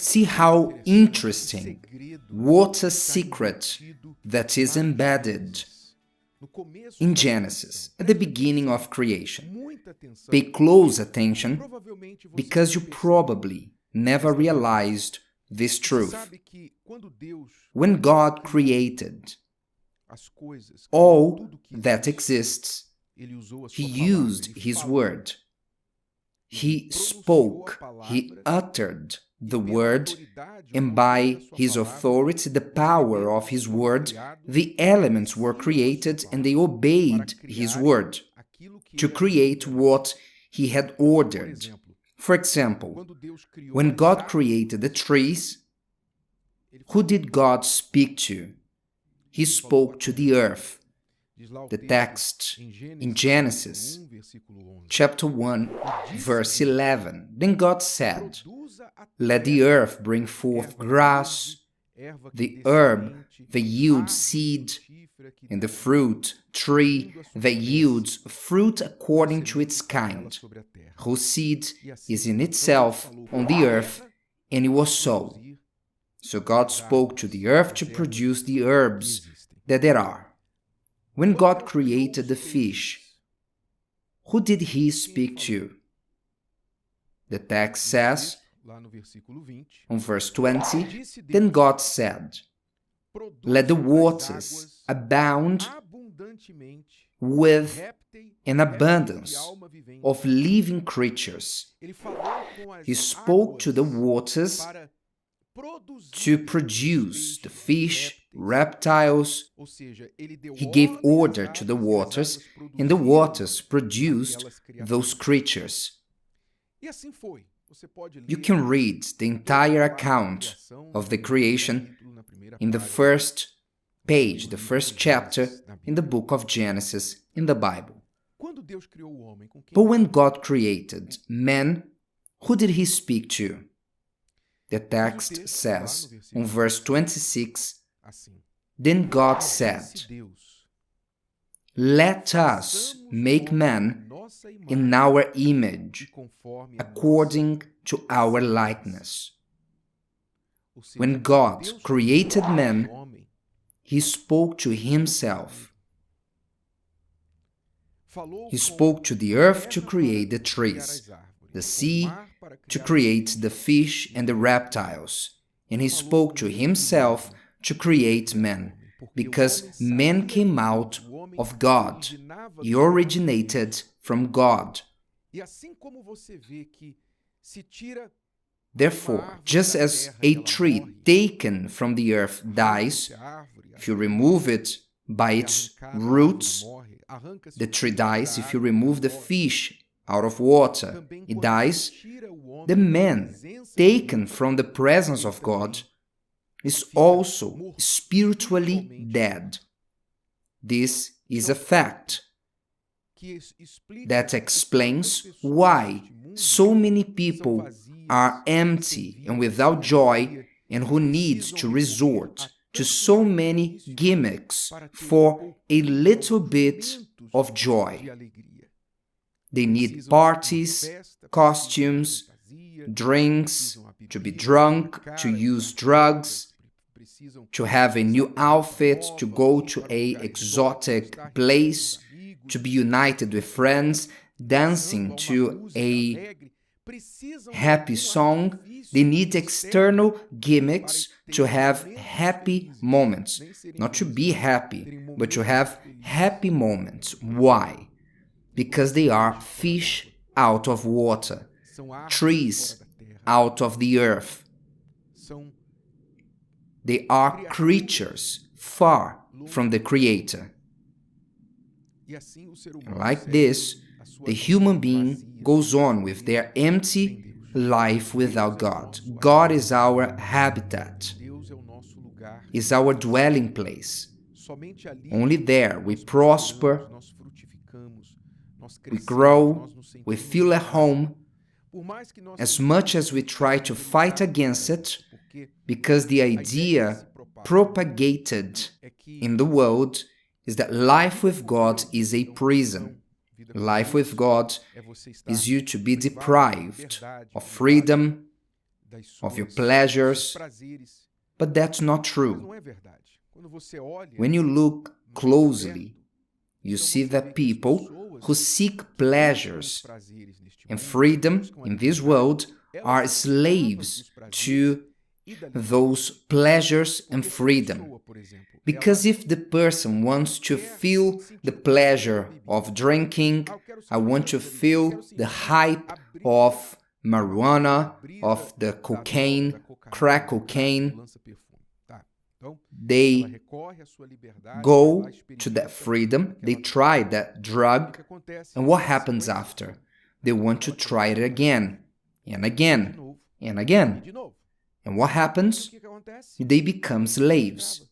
See how interesting, what a secret that is embedded in Genesis, at the beginning of creation. Pay close attention because you probably never realized this truth. When God created all that exists, He used His word. He spoke, He uttered the word, and by His authority, the power of His word, the elements were created and they obeyed His word to create what He had ordered. For example, when God created the trees, who did God speak to? He spoke to the earth. The text in Genesis, chapter 1, verse 11. Then God said, "Let the earth bring forth grass, the herb that yields seed, and the fruit tree that yields fruit according to its kind, whose seed is in itself on the earth," and it was so. So God spoke to the earth to produce the herbs that there are. When God created the fish, who did He speak to? The text says, on verse 20, "Then God said, let the waters abound with an abundance of living creatures." He spoke to the waters to produce the fish, reptiles. He gave order to the waters, and the waters produced those creatures. You can read the entire account of the creation in the first page, the first chapter in the book of Genesis in the Bible. But when God created man, who did He speak to? The text says, on verse 26, "Then God said, let us make man in our image, according to our likeness." When God created man, He spoke to Himself. He spoke to the earth to create the trees, the sea to create the fish and the reptiles, and He spoke to Himself to create man, because man came out of God. He originated from God. Therefore, just as a tree taken from the earth dies, if you remove it by its roots, the tree dies. If you remove the fish out of water, it dies. The man taken from the presence of God is also spiritually dead. This is a fact that explains why so many people are empty and without joy, and who needs to resort to so many gimmicks for a little bit of joy. They need parties, costumes, drinks, to be drunk, to use drugs, to have a new outfit, to go to an exotic place, to be united with friends, dancing to a happy song. They need external gimmicks to have happy moments. Not to be happy, but to have happy moments. Why? Because they are fish out of water, trees out of the earth. They are creatures far from the Creator. Like this, the human being goes on with their empty life without God. God is our habitat, is our dwelling place. Only there we prosper, we grow, we feel at home, as much as we try to fight against it, because the idea propagated in the world is that life with God is a prison. Life with God is you to be deprived of freedom, of your pleasures. But that's not true. When you look closely, you see that people who seek pleasures and freedom in this world are slaves to those pleasures and freedom. Because if the person wants to feel the pleasure of drinking, I want to feel the hype of marijuana, of the cocaine, crack cocaine, they go to that freedom, they try that drug, and what happens after? They want to try it again, and again, and again. And what happens? They become slaves.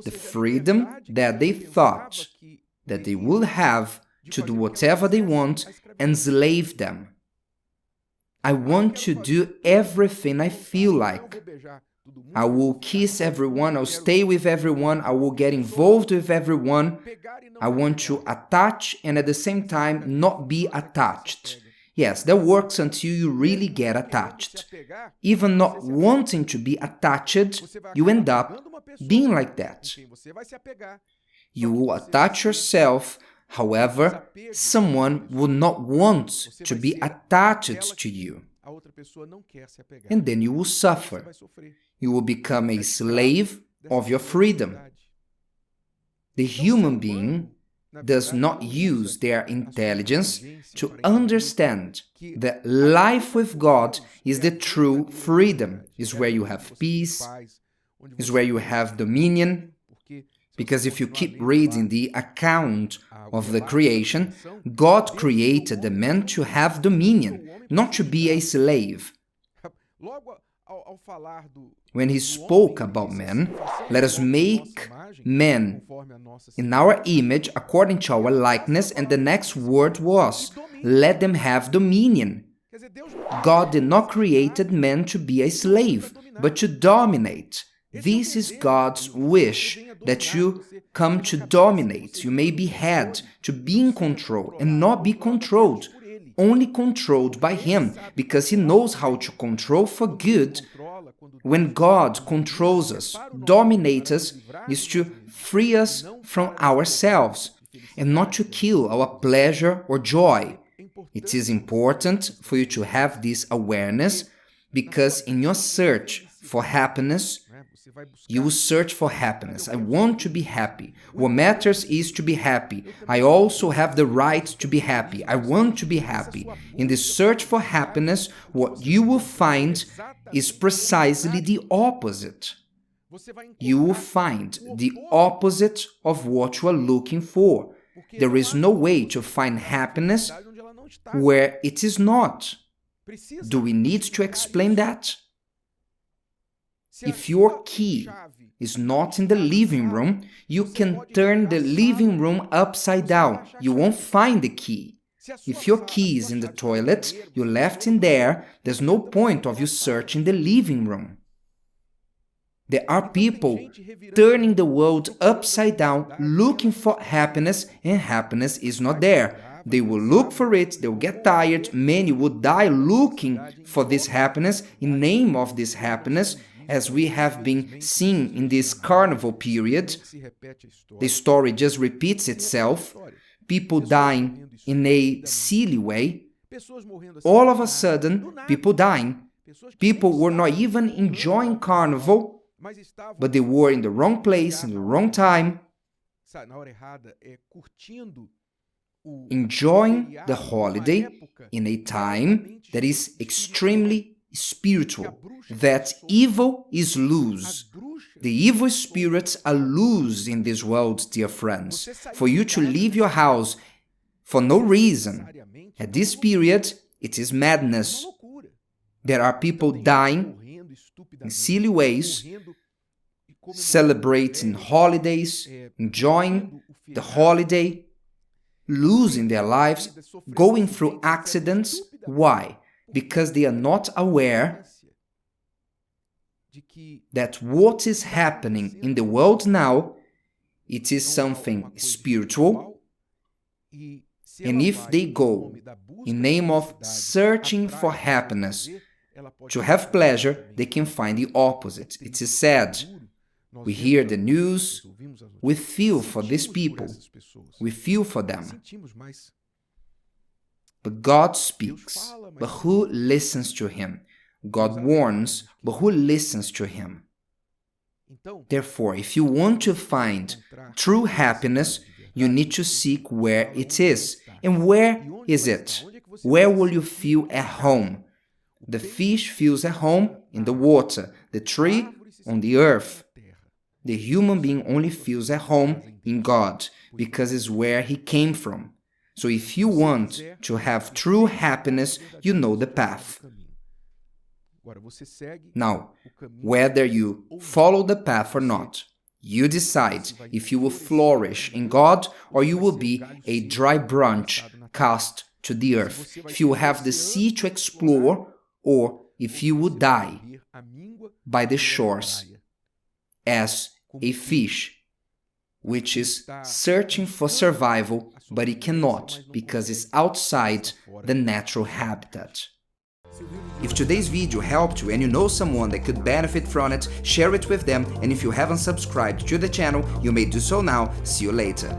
The freedom that they thought that they would have to do whatever they want enslaved them. I want to do everything I feel like. I will kiss everyone, I'll stay with everyone, I will get involved with everyone. I want to attach and at the same time not be attached. Yes, that works until you really get attached. Even not wanting to be attached, you end up being like that. You will attach yourself, however, someone will not want to be attached to you. And then you will suffer. You will become a slave of your freedom. The human being does not use their intelligence to understand that life with God is the true freedom, is where you have peace, is where you have dominion. Because if you keep reading the account of the creation, God created the man to have dominion, not to be a slave. When he spoke about man, let us make man in our image according to our likeness, and the next word was, let them have dominion. God did not create man to be a slave, but to dominate. This is God's wish, that you come to dominate. You may be head, to be in control and not be controlled, only controlled by Him, because He knows how to control for good. When God controls us, dominates us, is to free us from ourselves and not to kill our pleasure or joy. It is important for you to have this awareness, because in your search for happiness, you will search for happiness. I want to be happy. What matters is to be happy. I also have the right to be happy. I want to be happy. In the search for happiness, what you will find is precisely the opposite. You will find the opposite of what you are looking for. There is no way to find happiness where it is not. Do we need to explain that? If your key is not in the living room, you can turn the living room upside down. You won't find the key. If your key is in the toilet, you left in there, there's no point of you searching the living room. There are people turning the world upside down, looking for happiness, and happiness is not there. They will look for it, they'll get tired, many will die looking for this happiness, in name of this happiness, as we have been seeing in this carnival period. The story just repeats itself. People dying in a silly way. All of a sudden, people dying. People were not even enjoying carnival, but they were in the wrong place, in the wrong time, enjoying the holiday in a time that is extremely spiritual, that evil is loose. The evil spirits are loose in this world, dear friends. For you to leave your house for no reason, at this period, it is madness. There are people dying in silly ways, celebrating holidays, enjoying the holiday, losing their lives, going through accidents. Why? Because they are not aware that what is happening in the world now, it is something spiritual, and if they go in name of searching for happiness, To have pleasure, they can find the opposite. It is sad. We hear the news, we feel for these people, we feel for them. But God speaks, but who listens to Him? God warns, but who listens to Him? Therefore, if you want to find true happiness, you need to seek where it is. And where is it? Where will you feel at home? The fish feels at home in the water, the tree on the earth. The human being only feels at home in God, because it's where he came from. So if you want to have true happiness, you know the path. Now, whether you follow the path or not, you decide if you will flourish in God or you will be a dry branch cast to the earth, if you will have the sea to explore or if you will die by the shores as a fish, which is searching for survival, but it cannot because it's outside the natural habitat. If today's video helped you and you know someone that could benefit from it, share it with them, and if you haven't subscribed to the channel, you may do so now. See you later.